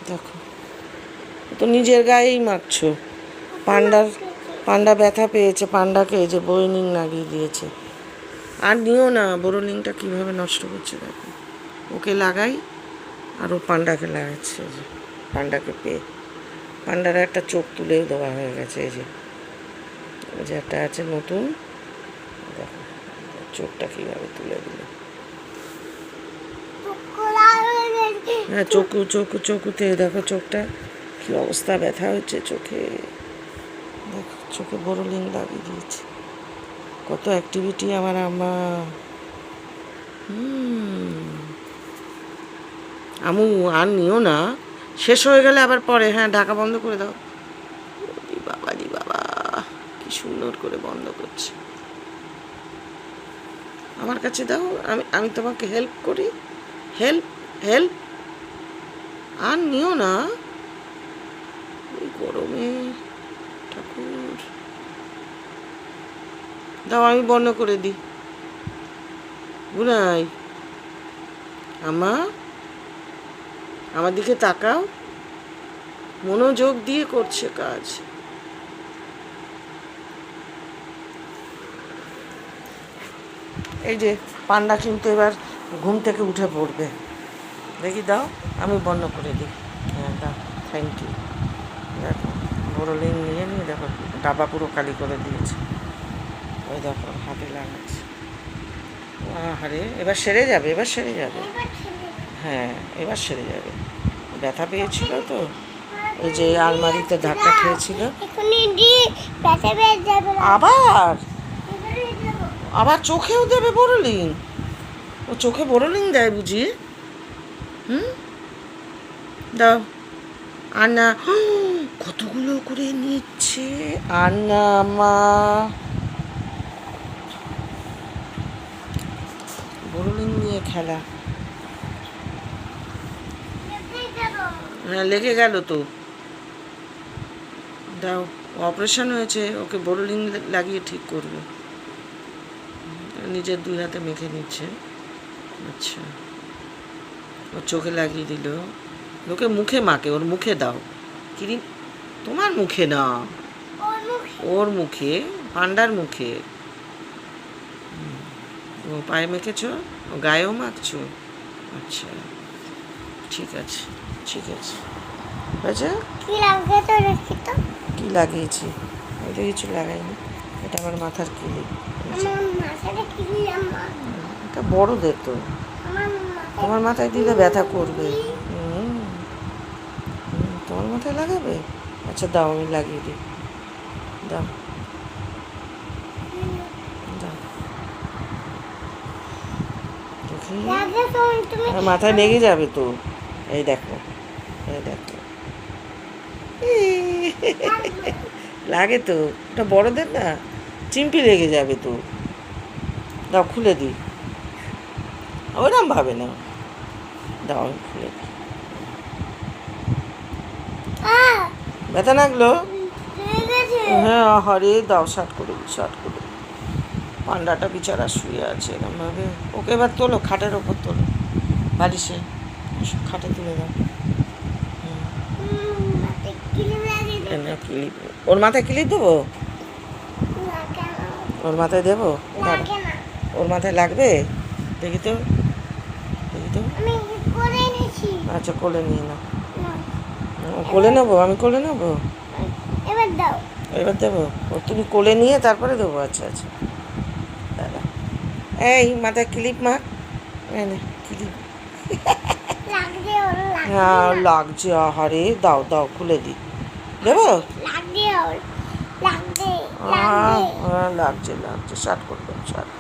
দেখো তো নিজের গায়েই মাখছো। পান্ডা ব্যথা পেয়েছে, পান্ডাকে এই যে বোরোলিং লাগিয়ে দিয়েছে। আর নিও না, বোরোলিংটা কীভাবে নষ্ট করছে দেখো। ওকে লাগাই আর ও পান্ডাকে লাগাচ্ছে। যে পান্ডাকে পেয়ে পান্ডার একটা চোখ তুলেও দেওয়া হয়ে গেছে। এই যে একটা আছে নতুন, দেখো চোখটা কীভাবে তুলে দিল। হ্যাঁ চোখুতে দেখো চোখটা কী অবস্থা, ব্যথা হচ্ছে চোখে। দেখো চোখে বোরোলিং লাগিয়ে দিয়েছে। কত অ্যাক্টিভিটি আমার আম্মা। আমু আর নিও না, শেষ হয়ে গেলে আবার পরে। হ্যাঁ ঢাকা বন্ধ করে দাও। দি বাবা কি সুন্দর করে বন্ধ করছে। আমার কাছে দাও, আমি তোমাকে হেল্প করি। হেল্প আর নিও না এই গরমে। ঠাকুর দাও, আমি বন্ধ করে দিই। গুনাই আমার দিকে তাকাও, মনোযোগ দিয়ে করছে কাজ। এই যে পান্ডা কিন্তু এবার ঘুম থেকে উঠে পড়বে। দেখি দাও, আমি বন্ধ করে দিই। হ্যাঁ দাও, থ্যাংক ইউ। দেখো বোরোলিং নিয়ে দেখো ডাবা পুরো খালি করে দিয়েছে। ওই দেখো হাতে লাগাচ্ছে। আরে এবার সেরে যাবে। হ্যাঁ এবার সেরে যাবে। ব্যথা পেয়েছিল তো, ওই যে আলমারিতে ধাক্কা খেয়েছিল। আবার চোখেও দেবে বোরোলিং। ও চোখে বোরোলিং দেয় বুঝি? দাও। আর না, কতগুলো করে নিচ্ছে। আর না মা, বোরোলিং নিয়ে খেলা। হ্যাঁ লেগে গেল তো। দাও, অপারেশন হয়েছে, ওকে বোরোলিং লাগিয়ে ঠিক করবে। নিজের 2 হাতে মেখে নিচ্ছে। আচ্ছা ওর চোখে লাগিয়ে দিল। লোকে মুখে মাকে, ওর মুখে দাও। ক্রিম তোমার মুখে না, ওর মুখে, পান্ডার মুখে। ও পায়ে মেখেছো, ও গায়েও মাখছো। আচ্ছা ঠিক আছে হয়েছে। কি লাগিয়েছি? আমি তো কিছু লাগাইনি, এটা আমার মাথার কিলিপ। এটা বড়দের তো, তোমার মাথায় দিলে ব্যথা করবে। তোমার মাথায় লাগাবে? আচ্ছা দাও, আমি লাগিয়ে দিই। দাও মাথায় লেগে যাবে তো। এই দেখো লাগে তো, ওটা বড়দের না, চিম্পি লেগে যাবে তো। দাও খুলে দিই। ওরম ভাবে না, দাও আমি খুলে দিই। ব্যথা লাগলো? হ্যাঁ হরে দাও, শার্ট করে পান্ডাটা বিচারা শুয়ে আছে এরমভাবে। ওকে এবার তোলো, খাটের ওপর তোলো, বালিশে খাটে তুলে দাও। ক্লিপ, ওর মাথায় ক্লিপ দেবো? ওর মাথায় দেবো? ওর মাথায় লাগবে? দেখি তো। আচ্ছা কোলে নিয়ে নাও। কোলে নেবো, আমি কোলে নেবো। এবার দেবো? ও তুমি কোলে নিয়ে তারপরে দেবো? আচ্ছা দাদা এই মাথায় ক্লিপ মার। ক্লিপ হ্যাঁ লাগছে। আহারে দাও খুলে দিই। দেবো? লাগছে শার্ট করবেন, শার্ট